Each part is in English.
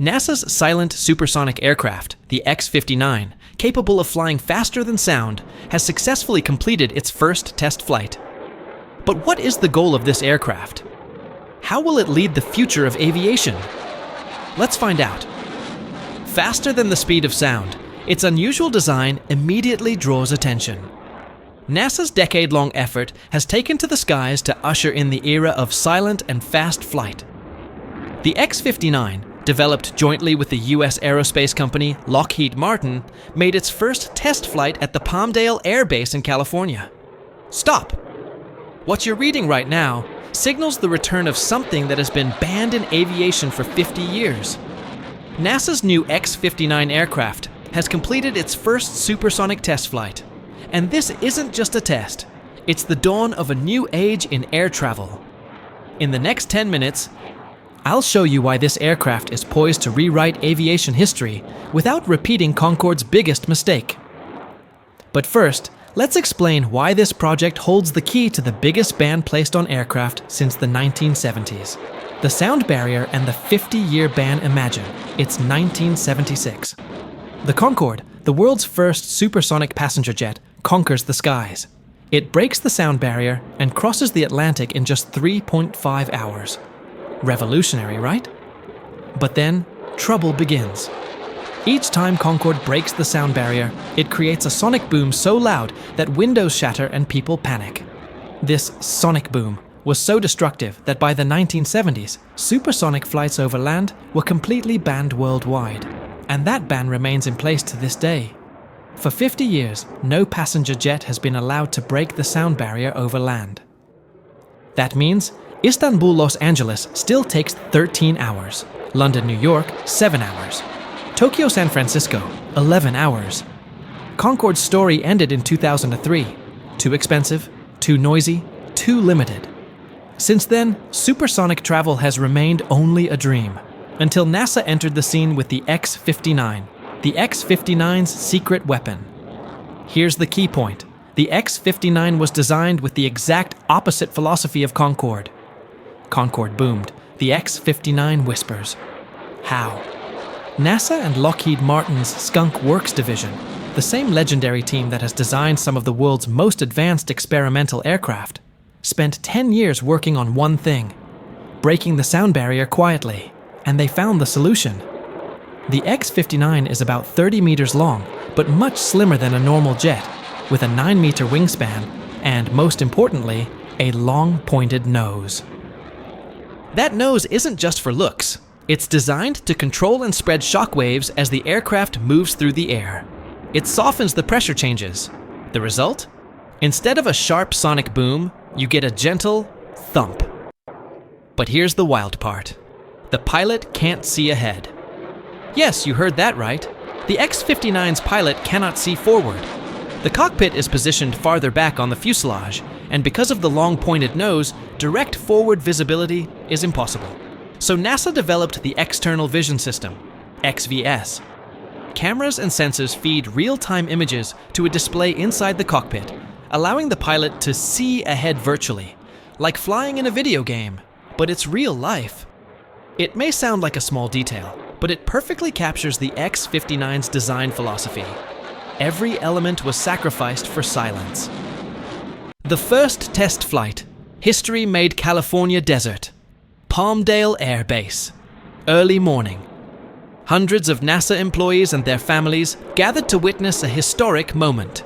NASA's silent supersonic aircraft, the X-59, capable of flying faster than sound, has successfully completed its first test flight. But what is the goal of this aircraft? How will it lead the future of aviation? Let's find out. Faster than the speed of sound, its unusual design immediately draws attention. NASA's decade-long effort has taken to the skies to usher in the era of silent and fast flight. The X-59, developed jointly with the U.S. aerospace company Lockheed Martin, made its first test flight at the Palmdale Air Base in California. Stop! What you're reading right now signals the return of something that has been banned in aviation for 50 years. NASA's new X-59 aircraft has completed its first supersonic test flight. And this isn't just a test, it's the dawn of a new age in air travel. In the next 10 minutes, I'll show you why this aircraft is poised to rewrite aviation history without repeating Concorde's biggest mistake. But first, let's explain why this project holds the key to the biggest ban placed on aircraft since the 1970s. The sound barrier and the 50-year ban imagine. It's 1976. The Concorde, the world's first supersonic passenger jet, conquers the skies. It breaks the sound barrier and crosses the Atlantic in just 3.5 hours. Revolutionary, right? But then, trouble begins. Each time Concorde breaks the sound barrier, it creates a sonic boom so loud that windows shatter and people panic. This sonic boom was so destructive that by the 1970s, supersonic flights over land were completely banned worldwide. And that ban remains in place to this day. For 50 years, no passenger jet has been allowed to break the sound barrier over land. That means Istanbul-Los Angeles still takes 13 hours, London-New York 7 hours, Tokyo-San Francisco 11 hours. Concorde's story ended in 2003. Too expensive, too noisy, too limited. Since then, supersonic travel has remained only a dream, until NASA entered the scene with the X-59, the X-59's secret weapon. Here's the key point. The X-59 was designed with the exact opposite philosophy of Concorde. Concorde boomed. The X-59 whispers. How? NASA and Lockheed Martin's Skunk Works division, the same legendary team that has designed some of the world's most advanced experimental aircraft, spent 10 years working on one thing, breaking the sound barrier quietly, and they found the solution. The X-59 is about 30 meters long, but much slimmer than a normal jet, with a 9-meter wingspan and, most importantly, a long pointed nose. That nose isn't just for looks. It's designed to control and spread shock waves as the aircraft moves through the air. It softens the pressure changes. The result? Instead of a sharp sonic boom, you get a gentle thump. But here's the wild part. The pilot can't see ahead. Yes, you heard that right. The X-59's pilot cannot see forward. The cockpit is positioned farther back on the fuselage, and because of the long pointed nose, direct forward visibility is impossible. So NASA developed the External Vision System, XVS. Cameras and sensors feed real-time images to a display inside the cockpit, allowing the pilot to see ahead virtually, like flying in a video game, but it's real life. It may sound like a small detail, but it perfectly captures the X-59's design philosophy. Every element was sacrificed for silence. The first test flight. History made California desert. Palmdale Air Base. Early morning. Hundreds of NASA employees and their families gathered to witness a historic moment.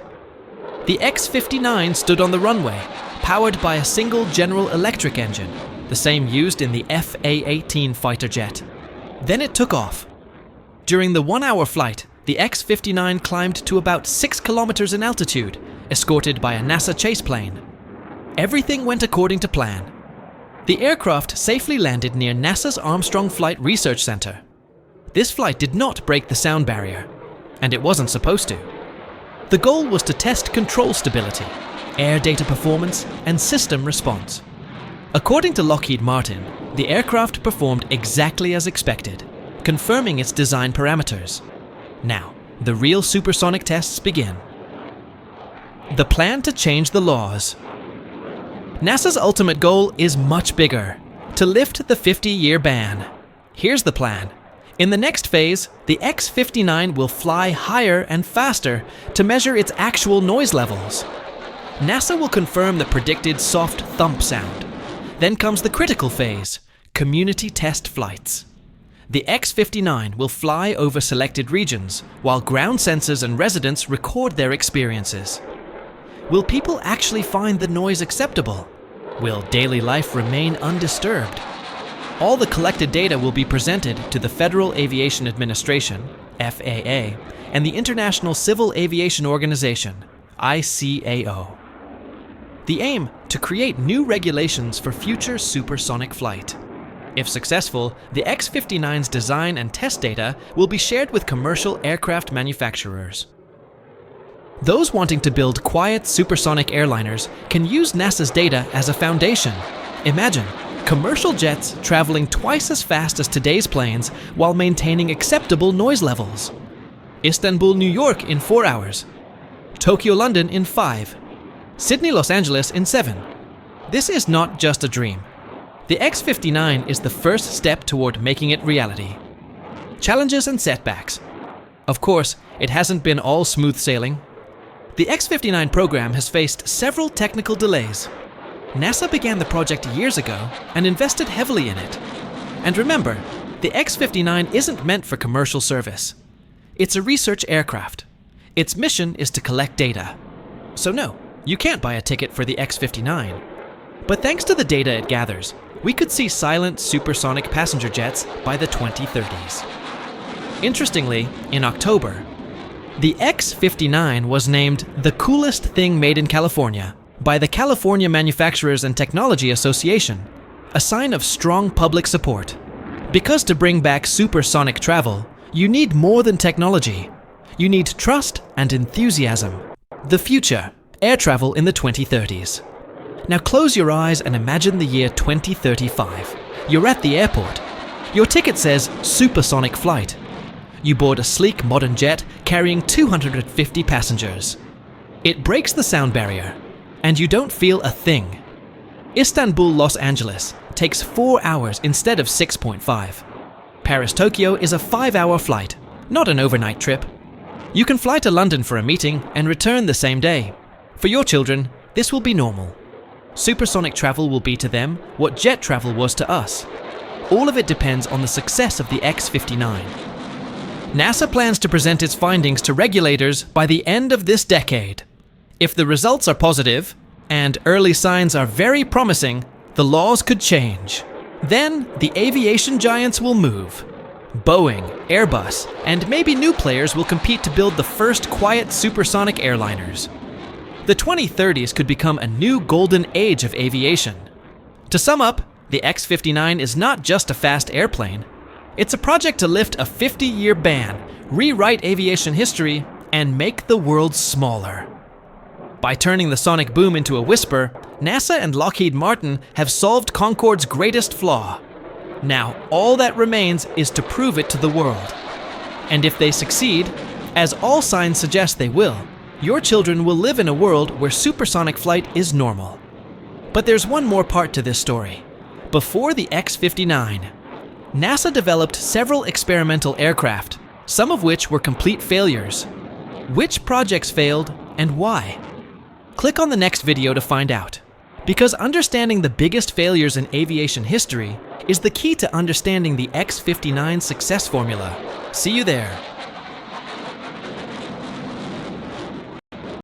The X-59 stood on the runway, powered by a single General Electric engine, the same used in the F/A-18 fighter jet. Then it took off. During the 1-hour flight, the X-59 climbed to about 6 kilometers in altitude, escorted by a NASA chase plane. Everything went according to plan. The aircraft safely landed near NASA's Armstrong Flight Research Center. This flight did not break the sound barrier, and it wasn't supposed to. The goal was to test control stability, air data performance, and system response. According to Lockheed Martin, the aircraft performed exactly as expected, confirming its design parameters. Now, the real supersonic tests begin. The plan to change the laws. NASA's ultimate goal is much bigger, to lift the 50-year ban. Here's the plan. In the next phase, the X-59 will fly higher and faster to measure its actual noise levels. NASA will confirm the predicted soft thump sound. Then comes the critical phase, community test flights. The X-59 will fly over selected regions, while ground sensors and residents record their experiences. Will people actually find the noise acceptable? Will daily life remain undisturbed? All the collected data will be presented to the Federal Aviation Administration, FAA, and the International Civil Aviation Organization, ICAO. The aim to create new regulations for future supersonic flight. If successful, the X-59's design and test data will be shared with commercial aircraft manufacturers. Those wanting to build quiet supersonic airliners can use NASA's data as a foundation. Imagine commercial jets traveling twice as fast as today's planes while maintaining acceptable noise levels. Istanbul, New York in 4 hours. Tokyo, London in 5. Sydney, Los Angeles in 7. This is not just a dream. The X-59 is the first step toward making it reality. Challenges and setbacks. Of course, it hasn't been all smooth sailing. The X-59 program has faced several technical delays. NASA began the project years ago and invested heavily in it. And remember, the X-59 isn't meant for commercial service. It's a research aircraft. Its mission is to collect data. So no, you can't buy a ticket for the X-59. But thanks to the data it gathers, we could see silent supersonic passenger jets by the 2030s. Interestingly, in October, the X-59 was named the coolest thing made in California by the California Manufacturers and Technology Association, a sign of strong public support. Because to bring back supersonic travel, you need more than technology. You need trust and enthusiasm. The future, air travel in the 2030s. Now close your eyes and imagine the year 2035. You're at the airport. Your ticket says supersonic flight. You board a sleek modern jet carrying 250 passengers. It breaks the sound barrier, and you don't feel a thing. Istanbul, Los Angeles takes 4 hours instead of 6.5. Paris, Tokyo is a 5-hour flight, not an overnight trip. You can fly to London for a meeting and return the same day. For your children, this will be normal. Supersonic travel will be to them what jet travel was to us. All of it depends on the success of the X-59. NASA plans to present its findings to regulators by the end of this decade. If the results are positive, and early signs are very promising, the laws could change. Then, the aviation giants will move. Boeing, Airbus, and maybe new players will compete to build the first quiet supersonic airliners. The 2030s could become a new golden age of aviation. To sum up, the X-59 is not just a fast airplane. It's a project to lift a 50-year ban, rewrite aviation history, and make the world smaller. By turning the sonic boom into a whisper, NASA and Lockheed Martin have solved Concorde's greatest flaw. Now, all that remains is to prove it to the world. And if they succeed, as all signs suggest they will, your children will live in a world where supersonic flight is normal. But there's one more part to this story. Before the X-59, NASA developed several experimental aircraft, some of which were complete failures. Which projects failed and why? Click on the next video to find out. Because understanding the biggest failures in aviation history is the key to understanding the X-59 success formula. See you there.